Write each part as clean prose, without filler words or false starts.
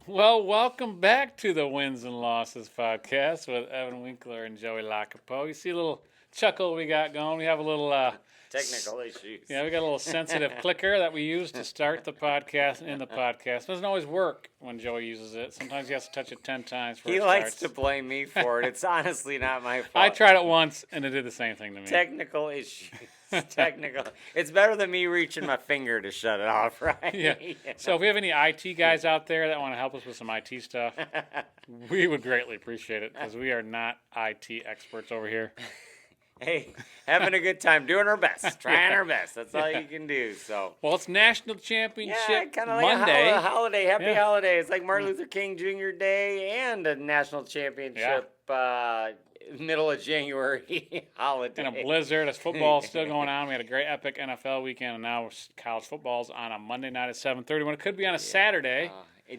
Well, welcome back to the Wins and Losses podcast with Evan Winkler and Joey Lacapo. You see a little chuckle we got going. We have a little Technical issues. yeah, we got a little sensitive clicker that we use to start the podcast and end the podcast. It doesn't always work when Joey uses it. Sometimes he has to touch it 10 times before He it likes starts. to blame me for it. It's honestly not my fault. I tried it once and it did the same thing to me. Technical issues. Technical. It's better than me reaching my finger to shut it off, right? Yeah. So if we have any IT guys out there that want to help us with some IT stuff, we would greatly appreciate it because we are not IT experts over here. Hey, having a good time, doing our best, trying our best. That's all you can do. So. Well, it's National Championship Yeah, kind of like Monday. a holiday. Happy Yeah. holiday. It's like Martin Luther King Jr. Day and a national championship middle of January holiday. In a blizzard, as football's still going on. We had a great epic NFL weekend, and now college football's on a Monday night at 7:30 when it could be on a Saturday.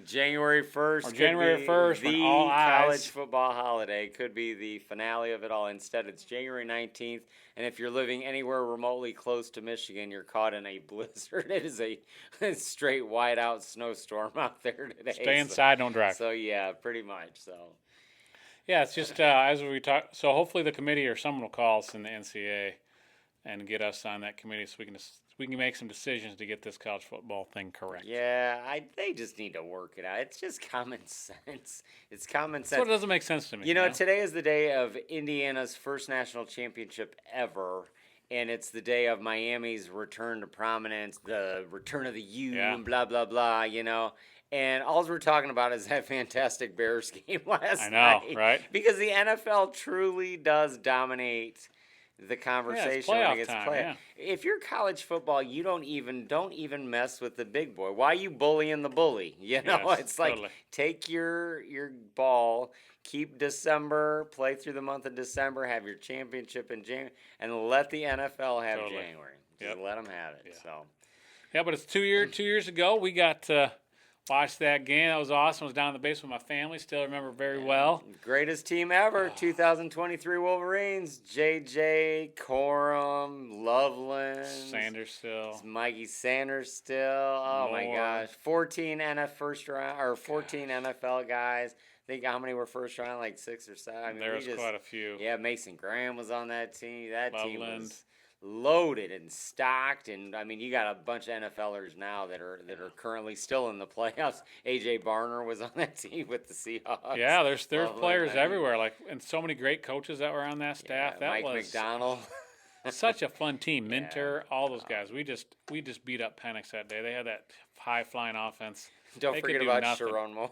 January 1st. Or January 1st, when the all eyes- college football holiday could be the finale of it all. Instead, it's January 19th. And if you're living anywhere remotely close to Michigan, you're caught in a blizzard. It is a straight whiteout snowstorm out there today. Stay inside, don't drive. So, yeah, pretty much. So. Yeah, it's just as we talk. So hopefully the committee or someone will call us in the NCAA and get us on that committee so we can make some decisions to get this college football thing correct. Yeah, they just need to work it out. It's just common sense. It's common sense. That's what doesn't make sense to me. You know, today is the day of Indiana's first national championship ever, and it's the day of Miami's return to prominence, the return of the U, and blah, blah, blah, you know. And all we're talking about is that fantastic Bears game last night. I know, right? Because the NFL truly does dominate the conversation when it gets played. Yeah. If you're college football, you don't even mess with the big boy. Why are you bullying the bully? You know, Yes, it's like totally. take your ball, keep December, play through the month of December, have your championship in January, and let the NFL have Totally. January. Just let them have it. Yeah. So. Yeah, but it's 2 years ago. We got to watch that game. That was awesome. I was down in the base with my family. Still remember very well. Greatest team ever, 2023 Wolverines. JJ, Corum, Loveland. Sanders still. Mikey Sanders still. Oh my Moore. gosh. 14 NFL guys. Think how many were first round? Like 6 or 7. I mean, There was quite a few. Yeah, Mason Graham was on that team. That team Loveland. was loaded and stocked, and I mean, you got a bunch of NFLers now that are currently still in the playoffs. AJ Barner was on that team with the Seahawks. Yeah, there's Loveland, players I mean, everywhere, like, and so many great coaches that were on that staff. yeah, That Mike was McDonald. such a fun team. Minter, all those guys. We just beat up Penix that day. They had that high flying offense. Don't They could forget do about nothing. Sharon Moore.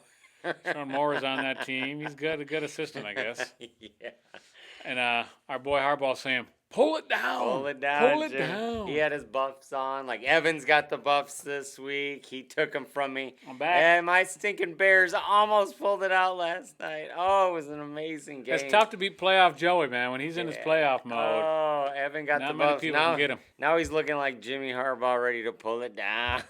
Sean Moore is on that team. He's good, a good assistant, I guess. Yeah. And our boy Harbaugh saying, "Pull it down, Pull it down. pull it Jim. down." He had his buffs on. Like Evans got the buffs this week. He took them from me. I'm back. And my stinking Bears almost pulled it out last night. Oh, it was an amazing game. It's tough to beat playoff Joey, man, when he's in his playoff mode. Oh, Evan got Not the many buffs. people can get him. Now he's looking like Jimmy Harbaugh, ready to pull it down.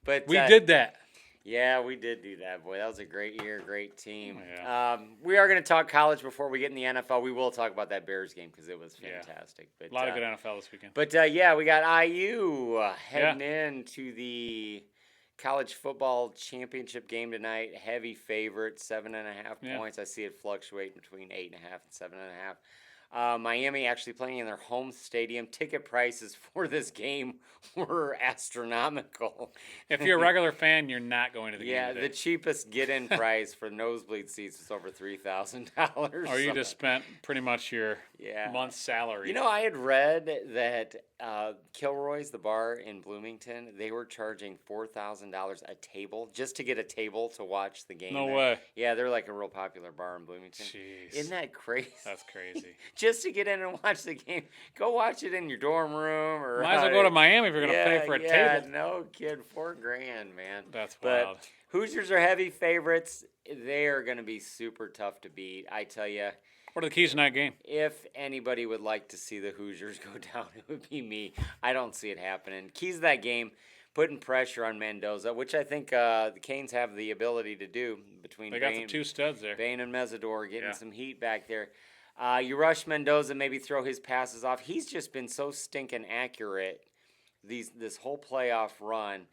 But We did that. Yeah, we did do that, boy. That was a great year, great team. Yeah. We are going to talk college before we get in the NFL. We will talk about that Bears game because it was fantastic. But, A lot of good NFL this weekend. But, yeah, we got IU heading into the college football championship game tonight. Heavy favorite, 7.5 points. I see it fluctuate between 8.5 and 7.5. Miami actually playing in their home stadium. Ticket prices for this game were astronomical. If you're a regular fan, you're not going to the Yeah, game the today. cheapest get-in price for nosebleed seats was over $3,000. Or you just spent pretty much your Yeah. month's salary. You know, I had read that Kilroy's, the bar in Bloomington, they were charging $4,000 a table just to get a table to watch the game. No there. way. Yeah, they're like a real popular bar in Bloomington. Jeez. Isn't that crazy? That's crazy. Just to get in and watch the game. Go watch it in your dorm room or Might as well go to Miami if you're going to pay for a yeah, table. no kid, $4,000, man. That's But wild. Hoosiers are heavy favorites. They are going to be super tough to beat. I tell you, What are the keys to that game? if anybody would like to see the Hoosiers go down, it would be me. I don't see it happening. Keys to that game, putting pressure on Mendoza, which I think the Canes have the ability to do between They got the two studs there. Bain and Mesidor getting Yeah. some heat back there. You rush Mendoza, maybe throw his passes off. He's just been so stinking accurate this whole playoff run.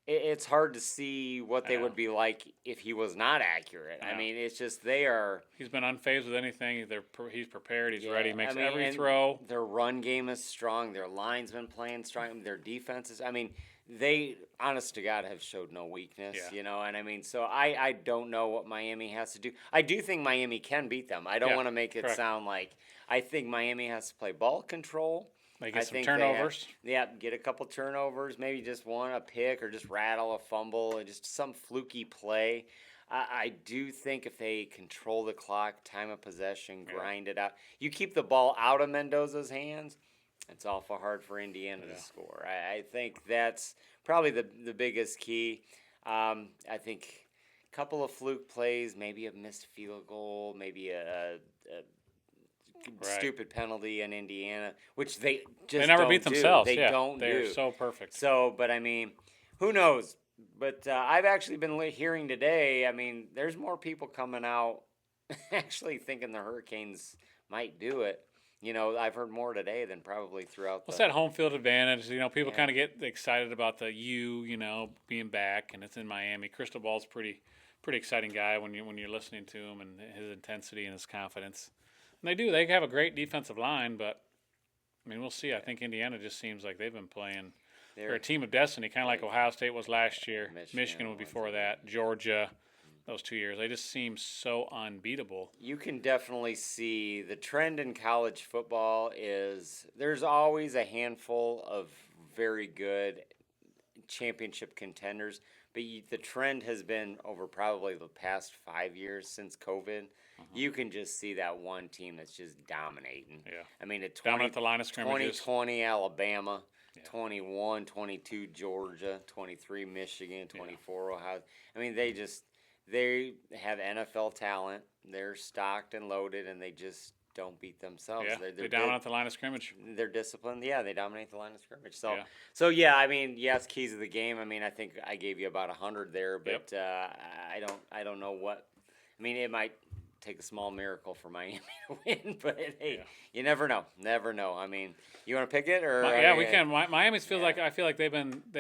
it's hard to see what I they know. would be like if he was not accurate. I Yeah. mean, it's just they are. He's been unfazed with anything. He's prepared. He's ready. He makes I mean, every and throw. their run game is strong. Their line's been playing strong. Their defenses. I mean, they, honest to God, have showed no weakness. Yeah. You know, and I mean, so I don't know what Miami has to do. I do think Miami can beat them. I don't Yeah, want to make it correct. sound like I think Miami has to play ball control. They I get some think turnovers. get a couple turnovers, maybe just a pick or just rattle a fumble, or just some fluky play. I do think if they control the clock, time of possession, grind it out, you keep the ball out of Mendoza's hands, it's awful hard for Indiana to score. I think that's probably the biggest key. I think a couple of fluke plays, maybe a missed field goal, maybe a stupid penalty in Indiana, which they just never don't beat do. themselves. They don't They're do. so perfect. So, but I mean, who knows? But I've actually been hearing today. I mean, there's more people coming out actually thinking the Hurricanes might do it. You know, I've heard more today than probably throughout. What's that home field advantage? You know, people Yeah. kind of get excited about the being back, and it's in Miami. Cristobal's pretty exciting guy when you're listening to him and his intensity and his confidence. And they do. They have a great defensive line, but I mean, we'll see. I think Indiana just seems like they've been playing. They're a team of destiny, kind of like Ohio State was last year. Michigan was before that. Georgia, those 2 years. They just seem so unbeatable. You can definitely see the trend in college football is there's always a handful of very good championship contenders, but the trend has been over probably the past 5 years since COVID. You can just see that one team that's just dominating. Yeah. I mean, Down at the line of scrimmages. 2020 Alabama, 21, 22 Georgia, 23 Michigan, 24 Ohio. I mean, they have NFL talent. They're stocked and loaded, and they just don't beat themselves. Yeah, they dominate the line of scrimmage. They're disciplined. Yeah, they dominate the line of scrimmage. So, Yeah. I mean, yes, keys of the game. I mean, I think I gave you about 100 there, but I don't know what. I mean, it might take a small miracle for Miami to win, but hey, you never know. Never know. I mean, you want to pick it or? We can. Miami's feels like I feel like they've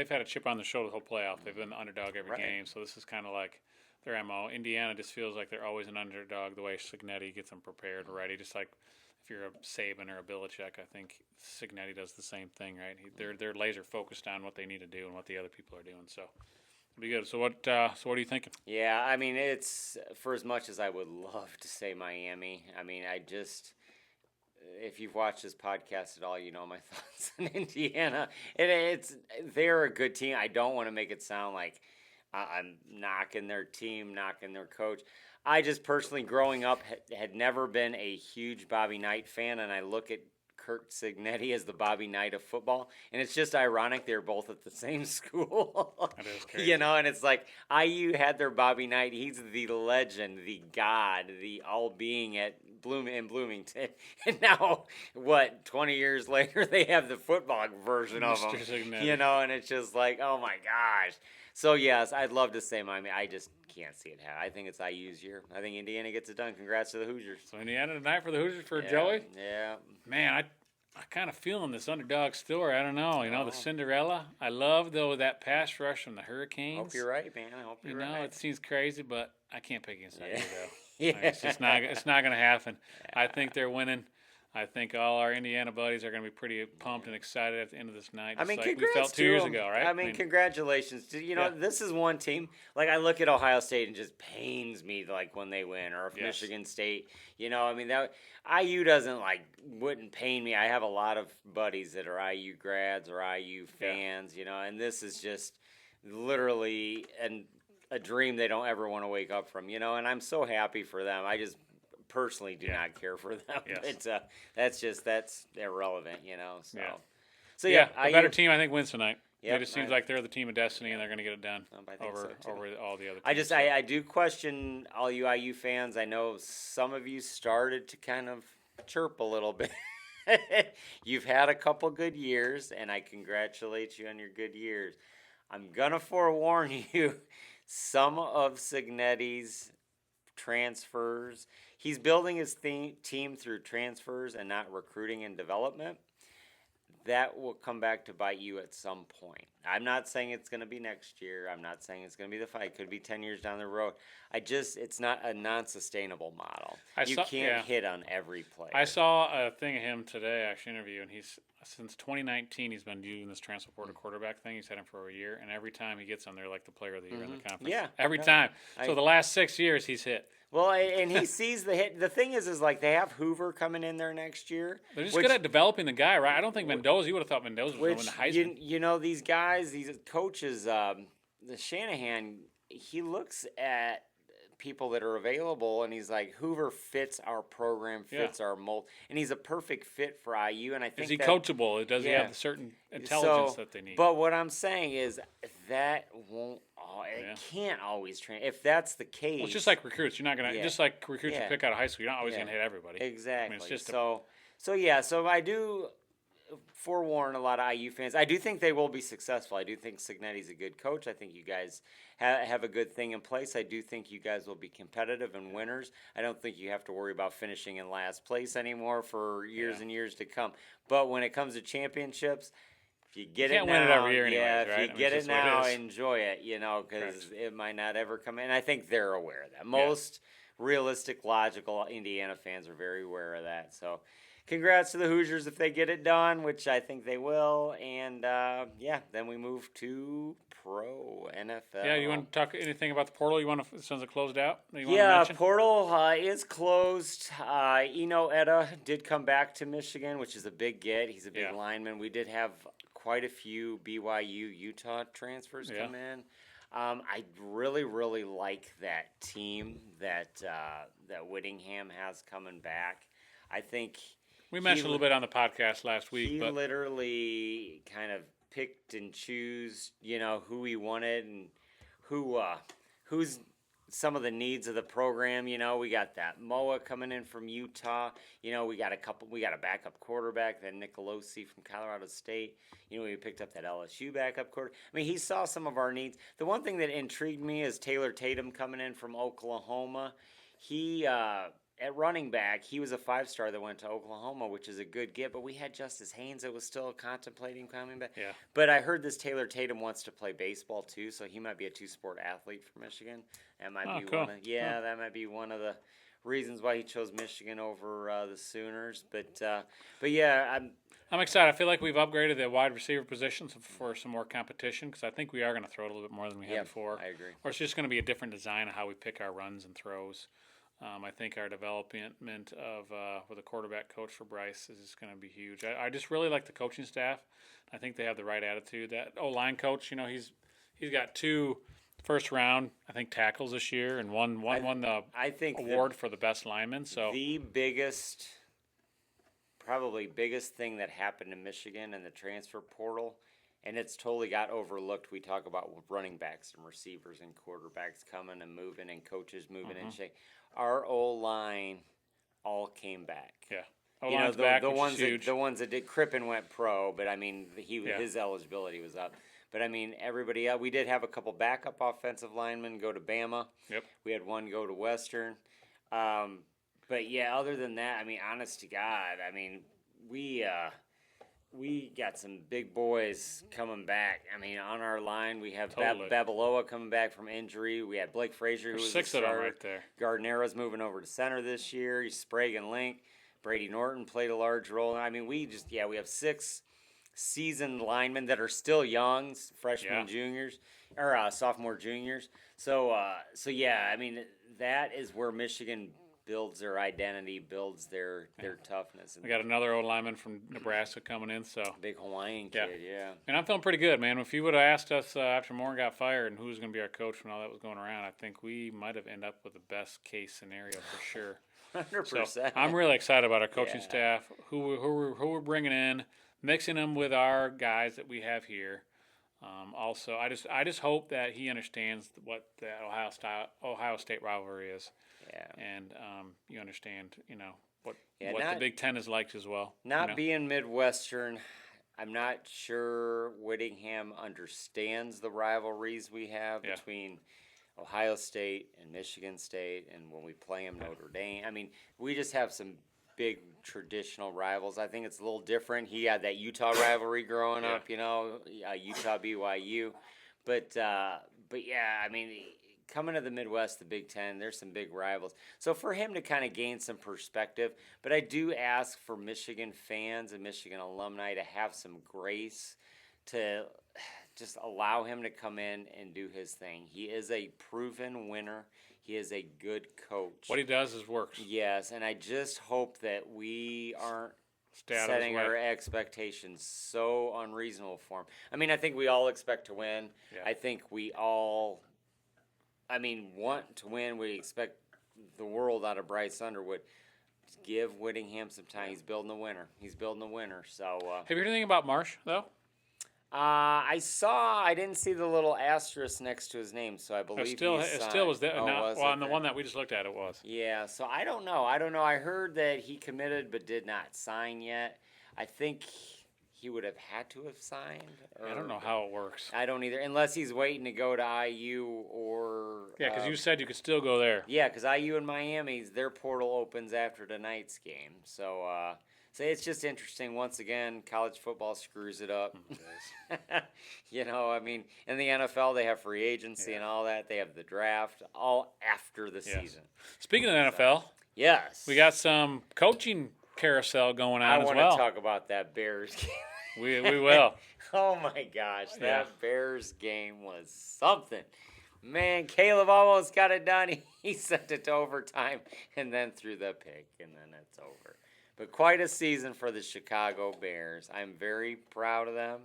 had a chip on their shoulder the whole playoff. They've been the underdog every game, so this is kind of like their MO. Indiana just feels like they're always an underdog. The way Signetti gets them prepared, ready, just like if you're a Saban or a Belichick, I think Signetti does the same thing, right? They're laser focused on what they need to do and what the other people are doing. So. Pretty good. So what are you thinking? Yeah, I mean, it's for as much as I would love to say Miami. I mean, if you've watched this podcast at all, you know my thoughts on Indiana. They're a good team. I don't want to make it sound like I'm knocking their team, knocking their coach. I just personally, growing up, had never been a huge Bobby Knight fan, and I look at Kurt Signetti as the Bobby Knight of football, and it's just ironic they're both at the same school. That is crazy. You know, and it's like IU had their Bobby Knight. He's the legend, the god, the all-being at Bloomington, and now 20 years later they have the football version of him. Signetti. You know, and it's just like, oh my gosh. So yes, I'd love to say Miami. I just can't see it happen. I think it's IU's year. I think Indiana gets it done. Congrats to the Hoosiers. So Indiana tonight for the Hoosiers for Joey? Yeah. Man, I kind of feeling this underdog story. I don't know. You know, the Cinderella. I love, though, that pass rush from the Hurricanes. Hope you're right, man. I hope you're right. You know, it seems crazy, but I can't pick against IU, though. Yeah. I mean, it's not going to happen. Yeah. I think they're winning. I think all our Indiana buddies are going to be pretty pumped and excited at the end of this night. I mean, like congrats we felt 2 years ago, right? I mean, congratulations. You know, this is one team. Like, I look at Ohio State and just pains me, like, when they win. Or if Michigan State, you know, I mean, IU wouldn't pain me. I have a lot of buddies that are IU grads or IU fans, you know, and this is just literally a dream they don't ever want to wake up from, you know, and I'm so happy for them. I just personally do not care for them. Yes. That's irrelevant, you know. So the better team I think wins tonight. It just seems like they're the team of destiny and they're going to get it done over all the other teams. I do question all you IU fans. I know some of you started to kind of chirp a little bit. You've had a couple good years, and I congratulate you on your good years. I'm going to forewarn you, some of Signetti's transfers. He's building his team through transfers and not recruiting and development. that will come back to bite you at some point. I'm not saying it's going to be next year. I'm not saying it's going to be the fight. It could be 10 years down the road. It's not a non-sustainable model. You can't hit on every player. I saw a thing of him today, actually, interview, and since 2019, he's been doing this transfer portal quarterback thing. He's had him for a year, and every time he gets on there, like the player of the year in the conference. Yeah. Every time. So the last 6 years, he's hit. Well, and he sees the hit. The thing is like they have Hoover coming in there next year. They're just good at developing the guy, right? I don't think Mendoza. You would have thought Mendoza was going to win the Heisman. You know, these guys, these coaches, the Shanahan, he looks at people that are available, and he's like, Hoover fits our program, fits our mold, and he's a perfect fit for IU. And I think is he coachable? Does he have the certain intelligence that they need? But what I'm saying is that won't. It can't always train. If that's the case, well, it's just like recruits. You're not gonna just like recruits you pick out of high school. You're not always gonna hit everybody. Exactly. I mean, it's just so I do forewarn a lot of IU fans. I do think they will be successful. I do think Cignetti's a good coach. I think you guys have a good thing in place. I do think you guys will be competitive and winners. I don't think you have to worry about finishing in last place anymore for years and years to come. But when it comes to championships, if you get it now, win it every year anyways, if right? you get it now, enjoy it, because it might not ever come in. I think they're aware of that. Most realistic, logical Indiana fans are very aware of that. So congrats to the Hoosiers if they get it done, which I think they will. And, then we move to pro NFL. Yeah, you want to talk anything about the portal? Since it closed out? Portal is closed. Eno Etta did come back to Michigan, which is a big get. He's a big lineman. We did have quite a few BYU Utah transfers come in. I really, really like that team that Whittingham has coming back. I think we mentioned a little bit on the podcast last week. He literally kind of picked and chose, who he wanted and who's some of the needs of the program. We got that Moa coming in from Utah. We got a backup quarterback, that Nicolosi from Colorado State. We picked up that LSU backup quarterback. I mean, he saw some of our needs. The one thing that intrigued me is Taylor Tatum coming in from Oklahoma. He at running back, he was a 5-star that went to Oklahoma, which is a good get, but we had Justice Haynes that was still contemplating coming back. Yeah. But I heard this Taylor Tatum wants to play baseball too, so he might be a 2-sport athlete for Michigan. That might be cool. That might be one of the reasons why he chose Michigan over the Sooners. But I'm excited. I feel like we've upgraded the wide receiver positions for some more competition, because I think we are going to throw it a little bit more than we had before. I agree. Or it's just going to be a different design of how we pick our runs and throws. I think our development of with a quarterback coach for Bryce is going to be huge. I just really like the coaching staff. I think they have the right attitude. That O-line coach, he's got 2 first-round, I think, tackles this year, and won the award for the best lineman. So the probably biggest thing that happened in Michigan in the transfer portal, and it's totally got overlooked. We talk about running backs and receivers and quarterbacks coming and moving and coaches moving and shaking. Our O-line all came back. Yeah. O-line's back, the ones huge. The ones that did, Crippen went pro, but I mean, his eligibility was up. But I mean, everybody else, we did have a couple backup offensive linemen go to Bama. Yep. We had one go to Western. But yeah, other than that, I mean, honest to God, I mean, we got some big boys coming back. I mean, on our line, we have Babaloa coming back from injury. We had Blake Frazier, who was 6 of them right there. Gardnera's moving over to center this year. Sprague and Link. Brady Norton played a large role. I mean, we have 6 seasoned linemen that are still young, freshmen, juniors, or sophomore, juniors. So I mean, that is where Michigan builds their identity, builds their toughness. We got another old lineman from Nebraska coming in, so big Hawaiian kid, And I'm feeling pretty good, man. If you would have asked us after Moore got fired and who was going to be our coach when all that was going around, I think we might have ended up with the best case scenario for sure. 100%. So I'm really excited about our coaching staff, who we're bringing in, mixing them with our guys that we have here. Also, I just hope that he understands what the Ohio State rivalry is. Yeah. And you understand, what the Big Ten is like as well. Being Midwestern, I'm not sure Whittingham understands the rivalries we have between Ohio State and Michigan State, and when we play them, Notre Dame. I mean, we just have some big traditional rivals. I think it's a little different. He had that Utah rivalry growing up, Utah BYU, but yeah, I mean, coming to the Midwest, the Big Ten, there's some big rivals. So for him to kind of gain some perspective, but I do ask for Michigan fans and Michigan alumni to have some grace to just allow him to come in and do his thing. He is a proven winner. He is a good coach. What he does is works. Yes, and I just hope that we aren't setting our expectations so unreasonable for him. I mean, I think we all expect to win. Yeah. I think we all, want to win. We expect the world out of Bryce Underwood. Just give Whittingham some time. He's building a winner. So, have you heard anything about Marsh, though? I didn't see the little asterisk next to his name, so I believe it still was there. On the one that we just looked at, it was. Yeah, so I don't know. I heard that he committed but did not sign yet. I think he would have had to have signed. I don't know how it works. I don't either, unless he's waiting to go to IU or... Yeah, because you said you could still go there. Yeah, because IU and Miami's, their portal opens after tonight's game. So it's just interesting. Once again, college football screws it up. In the NFL, they have free agency and all that. They have the draft all after the season. Speaking of the NFL, yes, we got some coaching carousel going on as well. I want to talk about that Bears game. We will. Oh, my gosh. That Bears game was something. Man, Caleb almost got it done. He sent it to overtime and then threw the pick, and then it's over. But quite a season for the Chicago Bears. I'm very proud of them.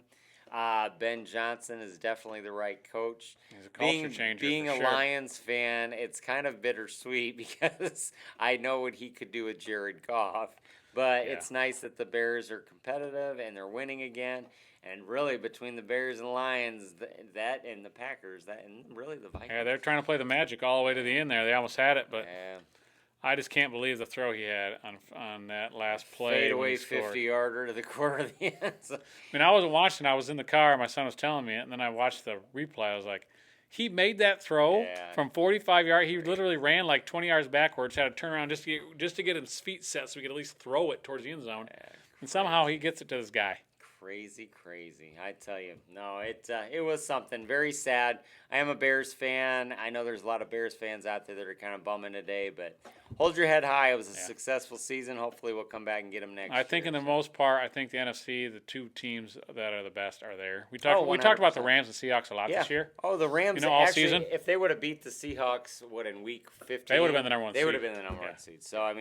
Ben Johnson is definitely the right coach. He's a culture changer. Being a Lions fan, it's kind of bittersweet because I know what he could do with Jared Goff. But it's nice that the Bears are competitive and they're winning again. And really, between the Bears and the Lions, that and the Packers, and really the Vikings. Yeah, they're trying to play the magic all the way to the end there. They almost had it, but I just can't believe the throw he had on that last play. Fadeaway 50-yarder to the corner of the end zone. I mean, I wasn't watching. I was in the car. My son was telling me it, and then I watched the replay. I was like, he made that throw from 45 yards. He literally ran like 20 yards backwards, had to turn around just to get his feet set so he could at least throw it towards the end zone. And somehow he gets it to this guy. Crazy. I tell you. No, it was something. Very sad. I am a Bears fan. I know there's a lot of Bears fans out there that are kind of bumming today, but hold your head high. It was a successful season. Hopefully we'll come back and get them next year. I think in the most part, I think the NFC, the two teams that are the best are there. We talked about the Rams and Seahawks a lot this year. Oh, the Rams, all actually, season. If they would have beat the Seahawks, in week 15? They would have been the number one seed. They would have been the number one seed. So,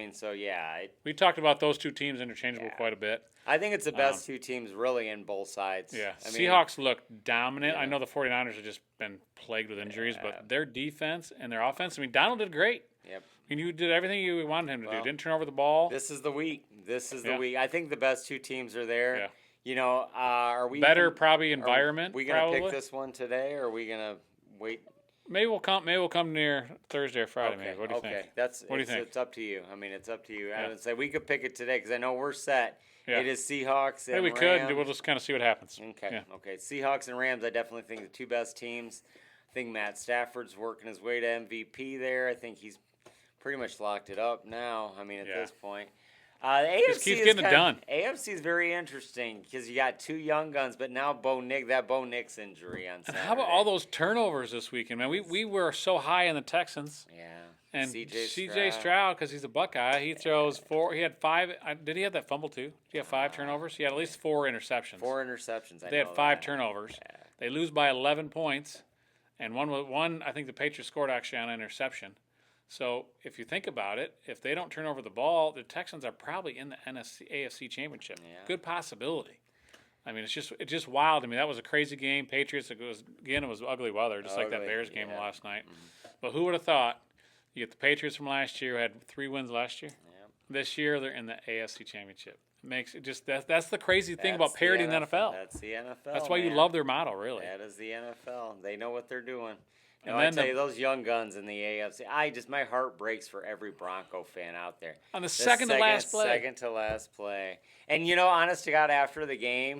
we talked about those two teams interchangeable quite a bit. I think it's the best two teams really in both sides. Yeah, Seahawks look dominant. I know the 49ers have just been plagued with injuries, but their defense and their offense, Donald did great. Yep. You did everything you wanted him to do. Didn't turn over the ball. This is the week. I think the best two teams are there. Yeah. Are we better probably environment? Are we going to pick this one today, or are we going to wait? Maybe we'll come near Thursday or Friday. Okay. Maybe. What do you think? What do you think? It's up to you. It's up to you. I would say we could pick it today because I know we're set. Yeah. It is Seahawks and we Rams. could. We'll just kind of see what happens. Okay. Yeah. Okay. Seahawks and Rams, I definitely think the two best teams. I think Matt Stafford's working his way to MVP there. I think he's pretty much locked it up now. At this point. The AFC just keeps getting it done. AFC is very interesting because you got two young guns, but now Bo Nix injury on Saturday. And how about all those turnovers this weekend, man? We were so high in the Texans. Yeah. And C.J. Stroud, because he's a Buckeye, he throws 4. He had 5. Did he have that fumble too? Did he have 5 turnovers? He had at least 4 interceptions. 4 interceptions. They had 5 turnovers. Yeah. They lose by 11 points, and one I think the Patriots scored actually on an interception. So if you think about it, if they don't turn over the ball, the Texans are probably in the AFC Championship. Yeah. Good possibility. It's just wild to me. That was a crazy game. Patriots. It was ugly weather, just like that Bears game last night. Mm-hmm. But who would have thought? You get the Patriots from last year, who had 3 wins last year. Yep. This year, they're in the AFC Championship. It makes it just that's the crazy thing about parodying the NFL. That's the NFL. That's why you love their motto, really. That is the NFL. They know what they're doing. I tell you, those young guns in the AFC, my heart breaks for every Bronco fan out there. On the second to last play. And, honest to God, after the game,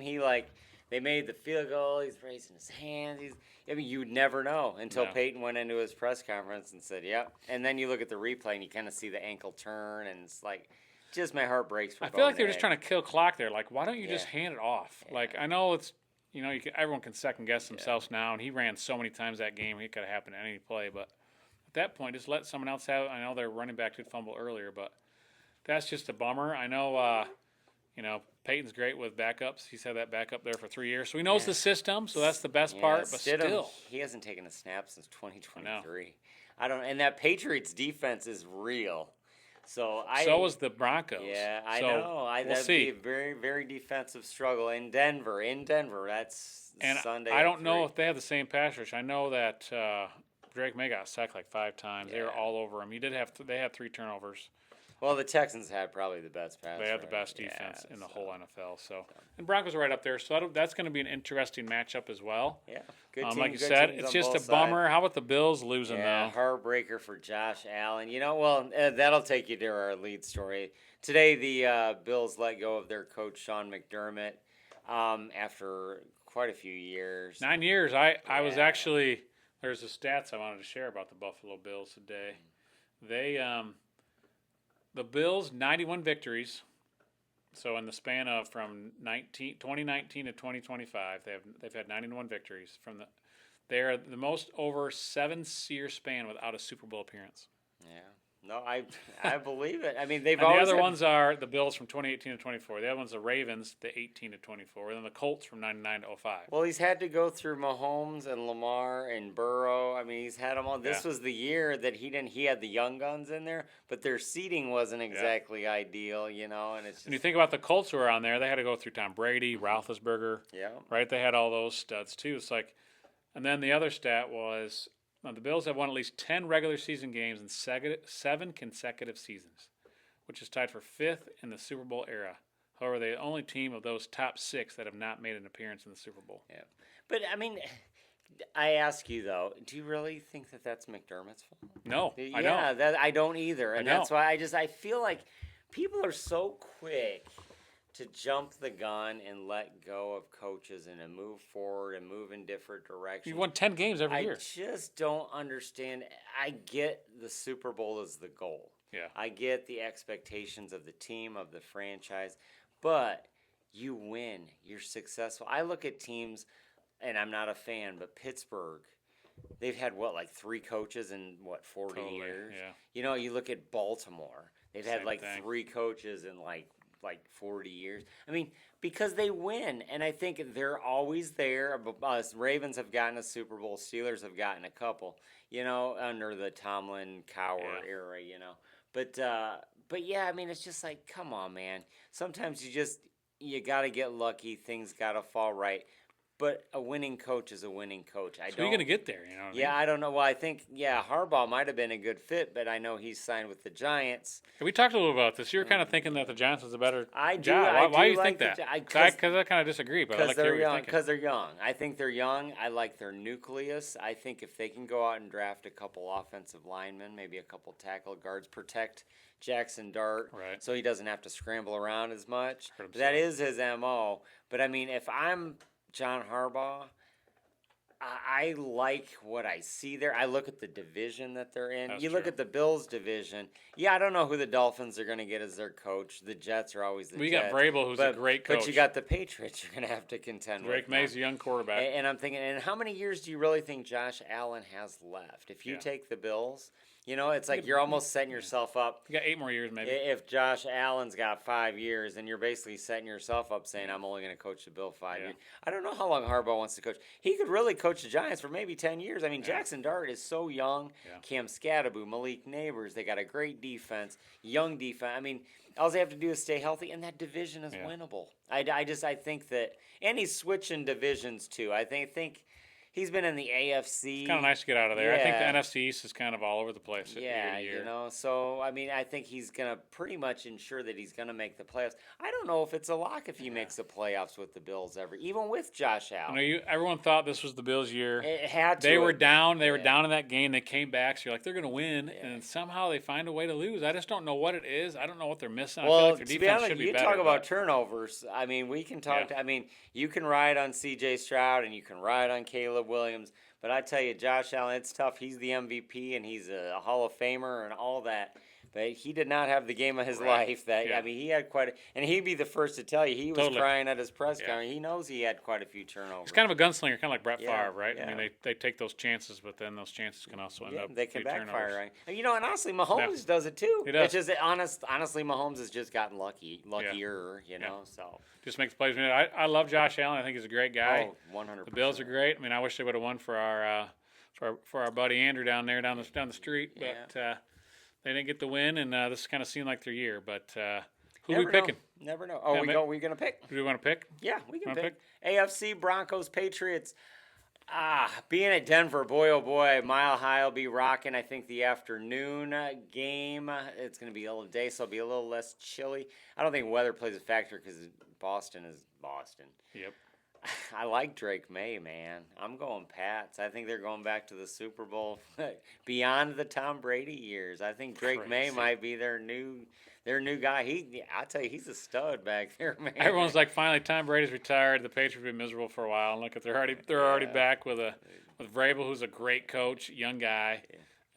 they made the field goal. He's raising his hands. You'd never know until Peyton went into his press conference and said, yep. And then you look at the replay and you kind of see the ankle turn, and it's like, Just my heart breaks for I feel like they're Bonehead. just trying to kill clock there. Like, why don't you just Yeah. hand it off? Yeah. Like, I know it's, everyone can second guess themselves now, and he ran so many times that game, it could have happened at any play. But at that point, just let someone else have it. I know their running back did fumble earlier, but that's just a bummer. I know, Peyton's great with backups. He's had that backup there for 3 years, so he knows the system. So that's the best part. But Stidham, still, he hasn't taken a snap since 2023. I don't, and that Patriots defense is real. So was the Broncos. Yeah, I so know. We'll That'd see. be a very, very defensive struggle in Denver. That's And Sunday. I at don't know 3. if they have the same pass rush. I know that Drake May got sacked like 5 times. They were all over him. They had 3 turnovers. Well, the Texans had probably the best pass. They had the rush. best defense in the whole NFL. So, and Broncos are right up there. So that's going to be an interesting matchup as well. Yeah, good team. Like you good said, teams it's on just a both bummer. sides. How about the Bills losing Yeah, though? heartbreaker for Josh Allen. That'll take you to our lead story. Today, the Bills let go of their coach, Sean McDermott, after quite a few years. 9 years. I was Yeah. actually, there's the stats I wanted to share about the Buffalo Bills today. They, the Bills, 91 victories. So in the span of from 2019 to 2025, they've had 91 victories. They are the most over 7-year span without a Super Bowl appearance. Yeah. No, I believe it. I mean, they've And the always other had- ones are the Bills from 2018 to 24. The other one's the Ravens, the 18 to 24. And then the Colts from 99 to 05. Well, he's had to go through Mahomes and Lamar and Burrow. I mean, he's had them all. This was the year that he didn't. He had the young guns in there, but their seating wasn't exactly ideal, And it's just, When you think about the Colts who were on there, they had to go through Tom Brady, Roethlisberger. Yeah. Right? They had all those studs too. It's like, and then the other stat was the Bills have won at least 10 regular season games in 7 consecutive seasons, which is tied for 5th in the Super Bowl era. However, they're the only team of those top 6 that have not made an appearance in the Super Bowl. Yeah. But I mean, I ask you though, do you really think that that's McDermott's fault? No, Yeah, I don't. I don't either, and I that's why I feel like people are so quick to jump the gun and let go of coaches and to move forward and move in different directions. You've won 10 games every I year. just don't understand. I get the Super Bowl is the goal. Yeah. I get the expectations of the team, of the franchise, but you win. You're successful. I look at teams, and I'm not a fan, but Pittsburgh, they've had, like 3 coaches in, 40 Totally, years? yeah. You look at Baltimore. They've had, Same thing. 3 coaches in, like 40 years. I mean, because they win, and I think they're always there. Ravens have gotten a Super Bowl. Steelers have gotten a couple, under the Tomlin Cowher era, But yeah, I mean, it's just like, come on, man. Sometimes you got to get lucky. Things got to fall right. But a winning coach is a winning coach. You're going to get there, what I mean? I don't know. Well, I think, Harbaugh might have been a good fit, but I know he's signed with the Giants. We talked a little about this. You were kind of thinking that the Giants was a better I do. job. Why do you like think that? Because Because I kind of disagree, but I like to hear what you're thinking. Because they're young. I think they're young. I like their nucleus. I think if they can go out and draft a couple offensive linemen, maybe a couple tackle guards, protect Jackson Dart, Right. so he doesn't have to scramble around as much. Hurt That himself. is his MO. But I mean, if I'm John Harbaugh, I like what I see there. I look at the division that they're in. That's You look true. at the Bills division. I don't know who the Dolphins are going to get as their coach. The Jets are always the We Jets. got Vrabel, who's a great coach. But you got the Patriots you're going to have to contend with. Drake May's a young quarterback. And I'm thinking, and how many years do you really think Josh Allen has left? If you Yeah. take the Bills, it's like you're almost setting yourself up. You got 8 more years, maybe. If Josh Allen's got 5 years, then you're basically setting yourself up saying, I'm only going to coach the Bill 5 years. I don't know how long Harbaugh wants to coach. He could really coach the Giants for maybe 10 years. I mean, Jackson Dart is so young. Yeah. Cam Scatterbu, Malik Neighbors, they got a great defense, young defense. I mean, all they have to do is stay healthy, and that division is winnable. I think that, and he's switching divisions too. I think he's been in the AFC. It's kind of nice to get out of there. I think the Yeah. NFC East is kind of all over the place year to year. So, I mean, I think he's going to pretty much ensure that he's going to make the playoffs. I don't know if it's a lock if he makes the playoffs with the Bills ever, even with Josh Allen. Everyone thought this was the Bills' year. It had to. They were down. They Yeah. were down in that game. They came back. So you're like, they're going to win. And somehow they find a way to lose. I just don't know what it is. I don't know what they're missing. I feel Well, like their to be defense honest, should be you better. talk about but- turnovers. I mean, we can talk. Yeah. I mean, you can ride on C.J. Stroud and you can ride on Caleb Williams. But I tell you, Josh Allen, it's tough. He's the MVP and he's a Hall of Famer and all that. But he did not have the game of his life. I mean, he had and he'd be the first to tell you he was crying at his press conference. He knows he had quite a few turnovers. He's kind of a gunslinger, kind of like Brett Favre, right? I mean, they take those chances, but then those chances can also end up they can backfire, turnovers. right? And, and honestly, Mahomes does it too. He does. It's just honestly, Mahomes has just gotten luckier, So just makes plays. I love Josh Allen. I think he's a great guy. Oh, 100%. The Bills are great. I mean, I wish they would have won for our buddy Andrew down the street, but. They didn't get the win, and this kind of seemed like their year. But who are we picking? Never know. Oh, we gonna pick? Do we want to pick? Yeah, we can pick. AFC Broncos Patriots. Being at Denver, boy oh boy, Mile High will be rocking. I think the afternoon game. It's gonna be a little day, so it'll be a little less chilly. I don't think weather plays a factor because Boston is Boston. Yep. I like Drake May, man. I'm going Pats. I think they're going back to the Super Bowl beyond the Tom Brady years. I think Drake May might be their new guy. I tell you, he's a stud back there, man. Everyone's like, finally, Tom Brady's retired. The Patriots have been miserable for a while. And look, they're already back with Vrabel, who's a great coach, young guy,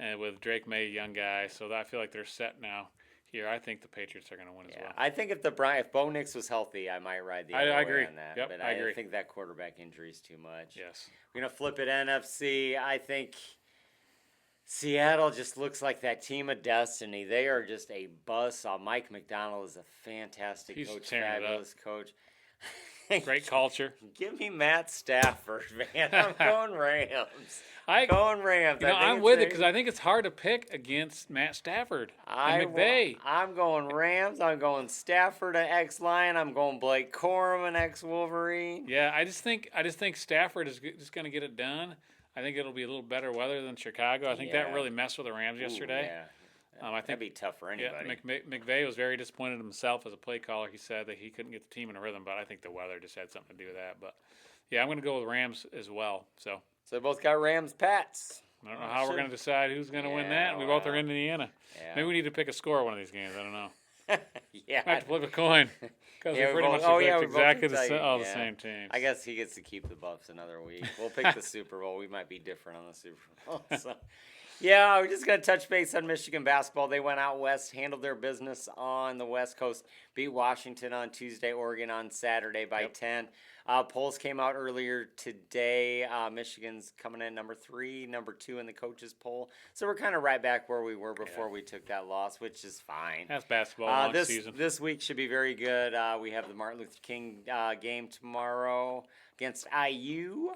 and with Drake May, young guy. So I feel like they're set now. Here, I think the Patriots are going to win as well. I think if Bo Nix was healthy, I might ride the other way on that. Yep, but I agree. I think that quarterback injury is too much. Yes. We're going to flip it NFC. I think Seattle just looks like that team of destiny. They are just a buzzsaw. Mike McDonald is a fantastic coach, fabulous coach. Great culture. Give me Matt Stafford, man. I'm going Rams. Going Rams. I'm with it because I think it's hard to pick against Matt Stafford and McVay. I'm going Rams. I'm going Stafford, an ex-Lion. I'm going Blake Corum, an ex-Wolverine. Yeah, I just think Stafford is just going to get it done. I think it'll be a little better weather than Chicago. I think that really messed with the Rams yesterday. Yeah. I think that'd be tough for anybody. Yeah, McVay was very disappointed in himself as a play caller. He said that he couldn't get the team in a rhythm, but I think the weather just had something to do with that. But yeah, I'm going to go with Rams as well. So they both got Rams Pats. I don't know how we're going to decide who's going to win that. We both are in Indiana. Yeah. Maybe we need to pick a score one of these games. I don't know. Yeah, I have to flip a coin because we're pretty much exactly the same teams. I guess he gets to keep the Buffs another week. We'll pick the Super Bowl. We might be different on the Super Bowl. So. Yeah, we're just going to touch base on Michigan basketball. They went out west, handled their business on the West Coast, beat Washington on Tuesday, Oregon on Saturday by 10. Polls came out earlier today. Michigan's coming in number 3, number 2 in the coaches poll. So we're kind of right back where we were before we took that loss, which is fine. That's basketball season. This week should be very good. We have the Martin Luther King game tomorrow against IU.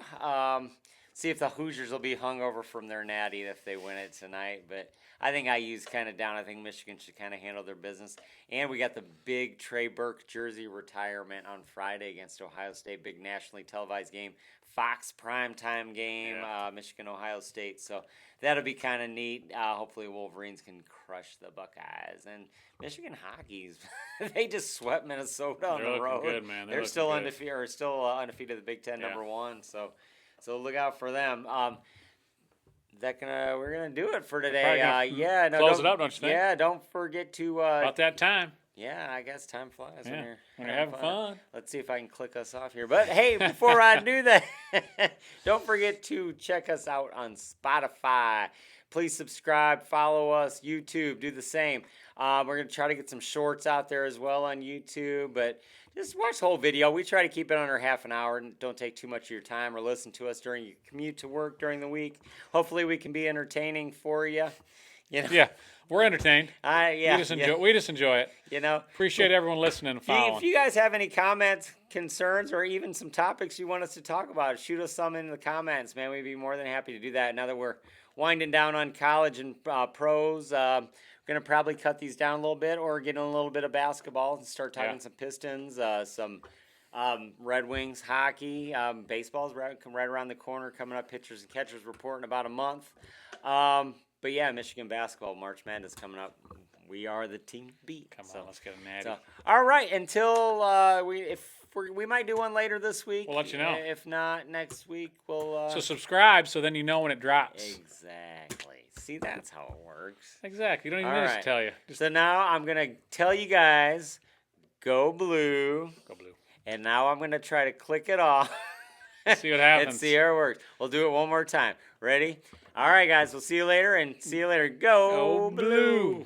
See if the Hoosiers will be hungover from their natty if they win it tonight. But I think IU's kind of down. I think Michigan should kind of handle their business. And we got the big Trey Burke jersey retirement on Friday against Ohio State. Big nationally televised game. Fox primetime game, Michigan, Ohio State. So that'll be kind of neat. Hopefully Wolverines can crush the Buckeyes. And Michigan hockey's, they just swept Minnesota on the road. Good, man. They're still undefeated, undefeated the Big Ten number 1. So look out for them. We're gonna do it for today. Close it up, don't you think? Yeah, don't forget to. About that time. Yeah, I guess time flies when you're having fun. Let's see if I can click us off here. But hey, before I do that, don't forget to check us out on Spotify. Please subscribe, follow us, YouTube, do the same. We're going to try to get some shorts out there as well on YouTube, but just watch the whole video. We try to keep it under half an hour and don't take too much of your time, or listen to us during your commute to work during the week. Hopefully we can be entertaining for you. Yeah, we're entertained. We just enjoy it. Appreciate everyone listening and following. If you guys have any comments, concerns, or even some topics you want us to talk about, shoot us some in the comments, man. We'd be more than happy to do that. Now that we're winding down on college and pros, we're going to probably cut these down a little bit, or get in a little bit of basketball and start talking some Pistons, some Red Wings hockey. Baseball's right around the corner, coming up. Pitchers and catchers report in about a month. But yeah, Michigan basketball, March Madness coming up. We are the team to beat. Come on, let's get a natty. All right, until we might do one later this week. We'll let you know. If not, next week we'll. So subscribe, so then you know when it drops. Exactly. See, that's how it works. Exactly. You don't even need to tell you. So now I'm gonna tell you guys, go blue. Go blue. And now I'm gonna try to click it off. See what happens. And see how it works. We'll do it one more time. Ready? All right, guys. We'll see you later. And see you later. Go blue.